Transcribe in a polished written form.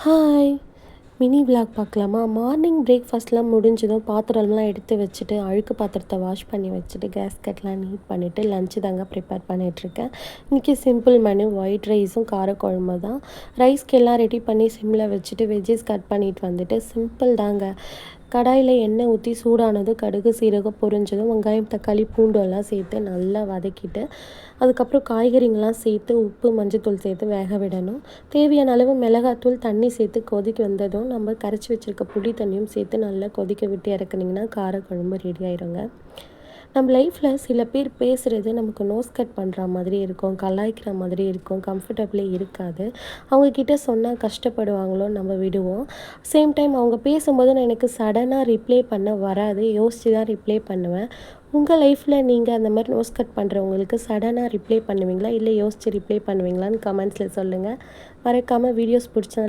Hi! Mini vlog பார்க்கலாமா? Morning பிரேக்ஃபாஸ்ட்லாம் முடிஞ்சதும் பாத்திரம்லாம் எடுத்து வச்சுட்டு, அழுக்கு பாத்திரத்த வாஷ் பண்ணி வச்சுட்டு, கேஸ்கட்லாம் நீட் பண்ணிவிட்டு, லஞ்சு தாங்க ப்ரிப்பேர் பண்ணிகிட்ருக்கேன். இன்றைக்கி சிம்பிள் மெனு ஒயிட் ரைஸும் காரக்குழம்பு தான். ரைஸ்க்கு எல்லாம் ரெடி பண்ணி சிம்மில் வச்சுட்டு, வெஜ்ஜஸ் கட் பண்ணிட்டு வந்துட்டு, சிம்பிள் தாங்க. கடாயில் எண்ணெய் ஊற்றி சூடானதும் கடுகு சீரகம் பொரிஞ்சதும் வெங்காயம் தக்காளி பூண்டு எல்லாம் சேர்த்து நல்லா வதக்கிட்டு, அதுக்கப்புறம் காய்கறிங்கள்லாம் சேர்த்து உப்பு மஞ்சத்தூள் சேர்த்து வேக விடணும். தேவையான அளவு மிளகாத்தூள் தண்ணி சேர்த்து கொதிக்க வந்ததும் நம்ம கரைச்சி வச்சுருக்க புளி தண்ணியும் சேர்த்து நல்லா கொதிக்க விட்டு இறக்குனிங்கன்னா காரக்குழம்பு ரெடி ஆயிருங்க. நம்ம லைஃப்பில் சில பேர் பேசுகிறது நமக்கு நோஸ் கட் பண்ணுற மாதிரி இருக்கும், கலாய்க்கிற மாதிரி இருக்கும், கம்ஃபர்டபுளே இருக்காது. அவங்கக்கிட்ட சொன்னால் கஷ்டப்படுவாங்களோன்னு நம்ம விடுவோம். சேம் டைம் அவங்க பேசும்போது நான் எனக்கு சடனாக ரிப்ளை பண்ண வராது, யோசித்து தான் ரிப்ளை பண்ணுவேன். உங்கள் லைஃப்பில் நீங்கள் அந்த மாதிரி நோஸ் கட் பண்ணுறவங்களுக்கு சடனாக ரிப்ளை பண்ணுவீங்களா, இல்லை யோசித்து ரிப்ளை பண்ணுவீங்களான்னு கமெண்ட்ஸில் சொல்லுங்கள். மறக்காமல் வீடியோஸ் பிடிச்சா